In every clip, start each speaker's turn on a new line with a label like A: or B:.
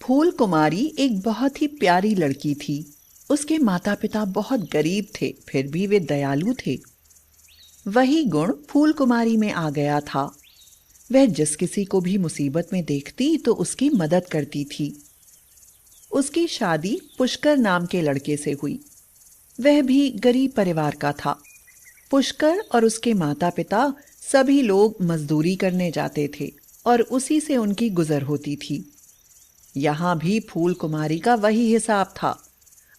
A: फूल कुमारी एक बहुत ही प्यारी लड़की थी। उसके माता पिता बहुत गरीब थे, फिर भी वे दयालु थे। वही गुण फूल कुमारी में आ गया था। वह जिस किसी को भी मुसीबत में देखती तो उसकी मदद करती थी। उसकी शादी पुष्कर नाम के लड़के से हुई। वह भी गरीब परिवार का था। पुष्कर और उसके माता पिता सभी लोग मजदूरी करने जाते थे और उसी से उनकी गुजर होती थी। यहाँ भी फूल कुमारी का वही हिसाब था।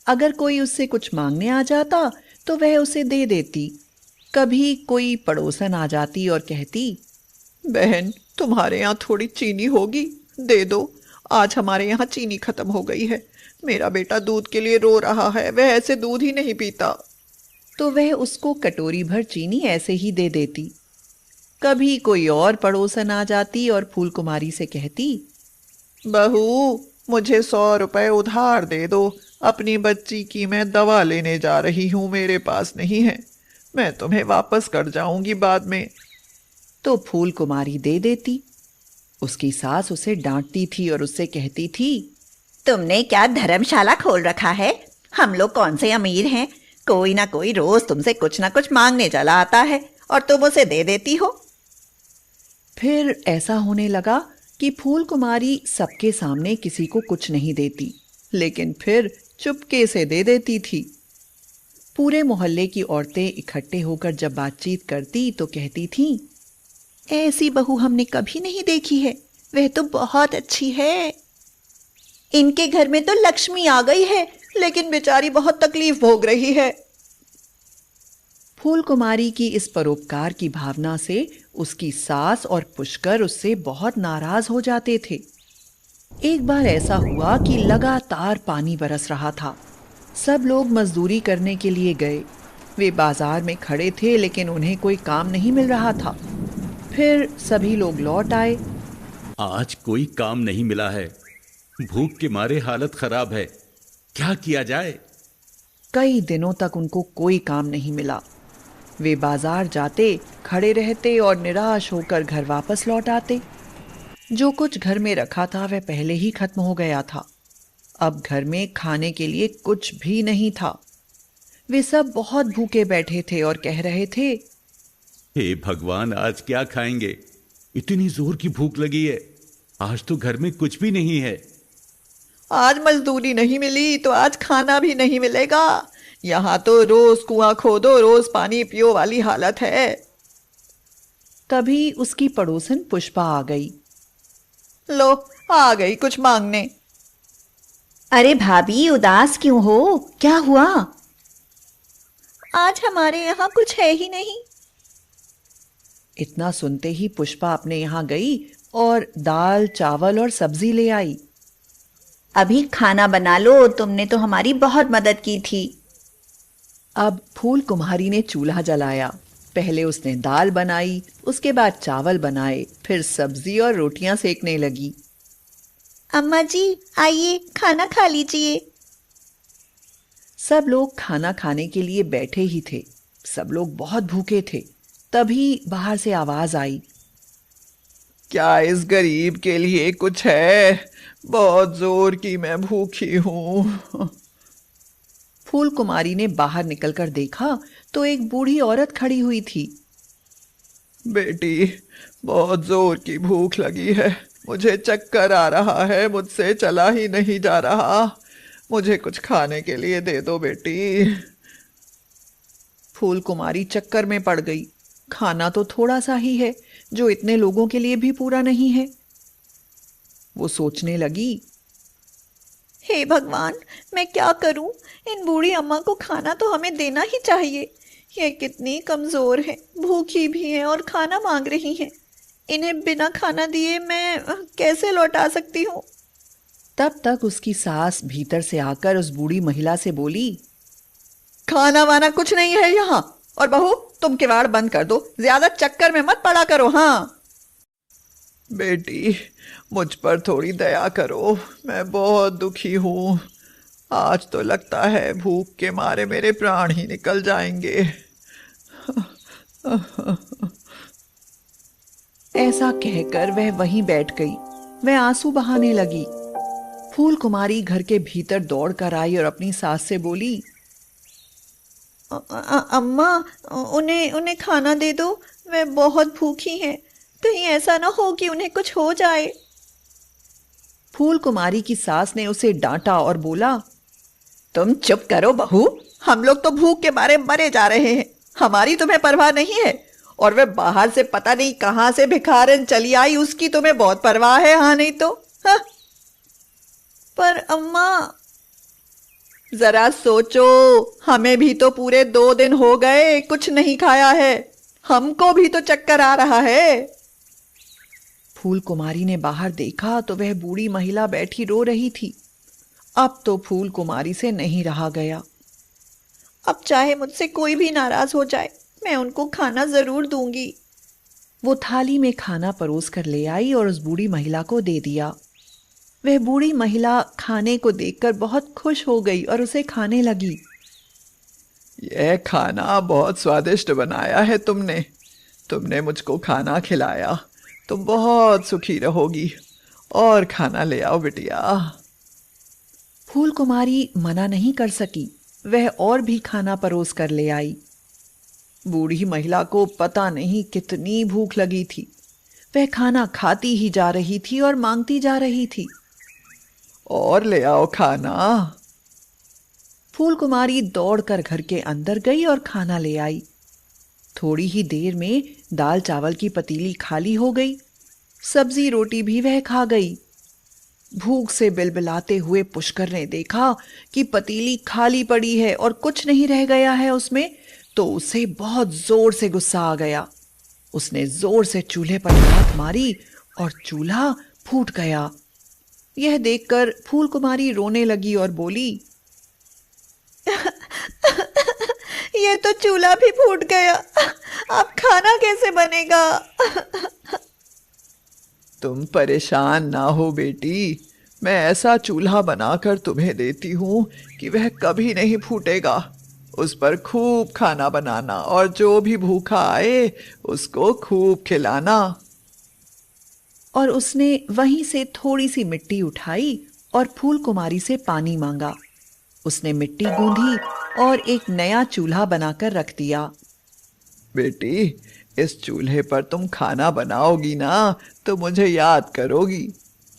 A: अगर कोई उससे कुछ मांगने आ जाता तो वह उसे दे देती। कभी कोई पड़ोसन आ जाती और कहती, बहन तुम्हारे यहाँ थोड़ी चीनी होगी, दे दो, आज हमारे यहाँ चीनी खत्म हो गई है। मेरा बेटा दूध के लिए रो रहा है, वह ऐसे दूध ही नहीं पीता। तो वह उसको कटोरी भर चीनी ऐसे ही दे देती। कभी कोई और पड़ोसन आ जाती और फूल कुमारी से कहती, बहू मुझे 100 रुपए उधार दे दो, अपनी बच्ची की मैं दवा लेने जा रही हूँ, मेरे पास नहीं है, मैं तुम्हें वापस कर जाऊंगी बाद में। तो फूल कुमारी दे देती। उसकी सास उसे डांटती थी और उससे कहती थी,
B: तुमने क्या धर्मशाला खोल रखा है? हम लोग कौन से अमीर हैं? कोई ना कोई रोज तुमसे कुछ ना कुछ मांगने चला आता है और तुम उसे दे देती हो।
A: फिर ऐसा होने लगा कि फूल कुमारी सबके सामने किसी को कुछ नहीं देती, लेकिन फिर चुपके से दे देती थी। पूरे मोहल्ले की औरतें इकट्ठे होकर जब बातचीत करती तो कहती थीं, ऐसी बहू हमने कभी नहीं देखी है, वह तो बहुत अच्छी है।
B: इनके घर में तो लक्ष्मी आ गई है, लेकिन बेचारी बहुत तकलीफ भोग रही है।
A: फूल कुमारी की इस परोपकार की भावना से उसकी सास और पुष्कर उससे बहुत नाराज हो जाते थे। एक बार ऐसा हुआ कि लगातार पानी बरस रहा था। सब लोग मजदूरी करने के लिए गए। वे बाजार में खड़े थे, लेकिन उन्हें कोई काम नहीं मिल रहा था। फिर सभी लोग लौट आए।
C: आज कोई काम नहीं मिला है, भूख के मारे हालत खराब है, क्या किया जाए?
A: कई दिनों तक उनको कोई काम नहीं मिला। वे बाजार जाते, खड़े रहते और निराश होकर घर वापस लौट आते। जो कुछ घर में रखा था वह पहले ही खत्म हो गया था। अब घर में खाने के लिए कुछ भी नहीं था। वे सब बहुत भूखे बैठे थे और कह रहे थे,
C: हे भगवान, आज क्या खाएंगे? इतनी जोर की भूख लगी है, आज तो घर में कुछ भी नहीं है।
A: आज मजदूरी नहीं मिली तो आज खाना भी नहीं मिलेगा। यहाँ तो रोज कुआं खोदो रोज पानी पियो वाली हालत है। तभी उसकी पड़ोसन पुष्पा आ गई। लो, आ गई कुछ मांगने।
B: अरे भाभी, उदास क्यों हो? क्या हुआ? आज हमारे यहाँ कुछ है ही नहीं।
A: इतना सुनते ही पुष्पा अपने यहाँ गई और दाल, चावल और सब्जी ले आई।
B: अभी खाना बना लो, तुमने तो हमारी बहुत मदद की थी।
A: अब फूल कुम्हारी ने चूल्हा जलाया। पहले उसने दाल बनाई, उसके बाद चावल बनाए, फिर सब्जी और रोटियां सेकने लगी।
B: अम्मा जी आइए, खाना खा लीजिए।
A: सब लोग खाना खाने के लिए बैठे ही थे। सब लोग बहुत भूखे थे। तभी बाहर से आवाज आई, क्या इस गरीब के लिए कुछ है? बहुत जोर की मैं भूखी हूं। फूल कुमारी ने बाहर निकलकर देखा तो एक बूढ़ी औरत खड़ी हुई थी। बेटी, बहुत जोर की भूख लगी है, मुझे चक्कर आ रहा है, मुझसे चला ही नहीं जा रहा, मुझे कुछ खाने के लिए दे दो बेटी। फूल कुमारी चक्कर में पड़ गई। खाना तो थोड़ा सा ही है, जो इतने लोगों के लिए भी पूरा नहीं है। वो सोचने लगी,
B: हे भगवान, मैं क्या करूं? इन बूढ़ी अम्मा को खाना तो हमें देना ही चाहिए। ये कितनी कमजोर है, भूखी भी है और खाना मांग रही हैं। इन्हें बिना खाना दिए मैं कैसे लौटा सकती हूँ?
A: तब तक उसकी सास भीतर से आकर उस बूढ़ी महिला से बोली, खाना वाना कुछ नहीं है यहाँ, और बहू तुम किवाड़ बंद कर दो, ज्यादा चक्कर में मत पड़ा करो। हाँ बेटी, मुझ पर थोड़ी दया करो, मैं बहुत दुखी हूँ। आज तो लगता है भूख के मारे मेरे प्राण ही निकल जाएंगे। ऐसा कहकर वह वहीं बैठ गई। वह आंसू बहाने लगी। फूल कुमारी घर के भीतर दौड़ कर आई और अपनी सास से बोली,
B: अम्मा, उन्हें उन्हें खाना दे दो, वे बहुत भूखी हैं। कहीं ऐसा ना हो कि उन्हें कुछ हो जाए।
A: फूल कुमारी की सास ने उसे डांटा और बोला, तुम चुप करो बहू, हम लोग तो भूख के मारे मरे जा रहे हैं, हमारी तुम्हें परवाह नहीं है। और वे बाहर से पता नहीं कहां से भिखारन चली आई, उसकी तुम्हें बहुत परवाह है, हाँ नहीं तो। हाँ।
B: पर अम्मा,
A: जरा सोचो, हमें भी तो पूरे 2 दिन हो गए कुछ नहीं खाया है, हमको भी तो चक्कर आ रहा है। फूल कुमारी ने बाहर देखा तो वह बूढ़ी महिला बैठी रो रही थी। अब तो फूल कुमारी से नहीं रहा गया।
B: अब चाहे मुझसे कोई भी नाराज हो जाए, मैं उनको खाना जरूर दूंगी।
A: वो थाली में खाना परोस कर ले आई और उस बूढ़ी महिला को दे दिया। वह बूढ़ी महिला खाने को देखकर बहुत खुश हो गई और उसे खाने लगी। यह खाना बहुत स्वादिष्ट बनाया है तुमने मुझको खाना खिलाया, तुम बहुत सुखी रहोगी, और खाना ले आओ बिटिया। फूल कुमारी मना नहीं कर सकी, वह और भी खाना परोस कर ले आई। बूढ़ी महिला को पता नहीं कितनी भूख लगी थी, वह खाना खाती ही जा रही थी और मांगती जा रही थी, और ले आओ खाना। फूल कुमारी दौड़कर घर के अंदर गई और खाना ले आई। थोड़ी ही देर में दाल चावल की पतीली खाली हो गई, सब्जी रोटी भी वह खा गई। भूख से बिलबिलाते हुए पुष्कर ने देखा कि पतीली खाली पड़ी है और कुछ नहीं रह गया है उसमें, तो उसे बहुत जोर से गुस्सा आ गया। उसने जोर से चूल्हे पर लात मारी और चूल्हा फूट गया। यह देखकर फूल कुमारी रोने लगी और बोली,
B: ये तो चूल्हा भी फूट गया, अब खाना कैसे बनेगा?
A: तुम परेशान ना हो बेटी, मैं ऐसा चूल्हा बनाकर तुम्हें देती हूँ कि वह कभी नहीं फूटेगा। उस पर खूब खाना बनाना और जो भी भूखा आए उसको खूब खिलाना। और उसने वहीं से थोड़ी सी मिट्टी उठाई और फूल कुमारी से पानी मांगा। उसने मिट्टी गूंधी और एक नया चूल्हा बनाकर रख दिया। बेटी, इस चूल्हे पर तुम खाना बनाओगी ना तो मुझे याद करोगी।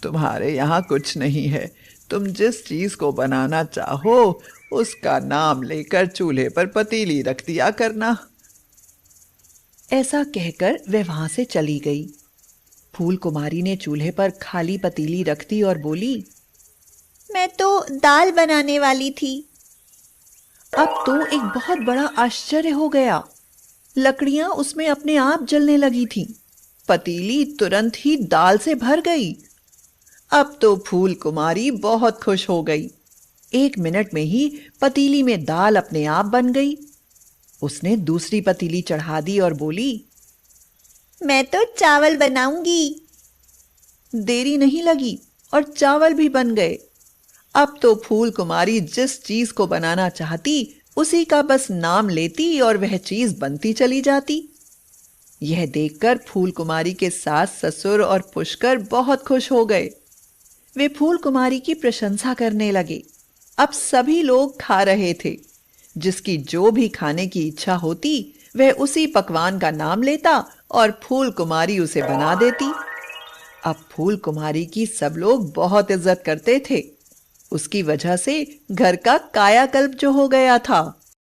A: तुम्हारे यहाँ कुछ नहीं है, तुम जिस चीज को बनाना चाहो उसका नाम लेकर चूल्हे पर पतीली रख दिया करना। ऐसा कहकर वह वहां से चली गई। फूल कुमारी ने चूल्हे पर खाली पतीली रख दी और बोली,
B: मैं तो दाल बनाने वाली थी।
A: अब तो एक बहुत बड़ा आश्चर्य हो गया। लकड़ियां उसमें अपने आप जलने लगी थीं। पतीली तुरंत ही दाल से भर गई। अब तो फूल कुमारी बहुत खुश हो गई। 1 मिनट में ही पतीली में दाल अपने आप बन गई। उसने दूसरी पतीली चढ़ा दी और बोली,
B: मैं तो चावल बनाऊंगी।
A: देरी नहीं लगी और चावल भी बन गए। अब तो फूल कुमारी जिस चीज को बनाना चाहती उसी का बस नाम लेती और वह चीज बनती चली जाती। यह देखकर फूल कुमारी के सास ससुर और पुष्कर बहुत खुश हो गए। वे फूल कुमारी की प्रशंसा करने लगे। अब सभी लोग खा रहे थे। जिसकी जो भी खाने की इच्छा होती वह उसी पकवान का नाम लेता और फूल कुमारी उसे बना देती। अब फूल कुमारी की सब लोग बहुत इज्जत करते थे। उसकी वजह से घर का कायाकल्प जो हो गया था।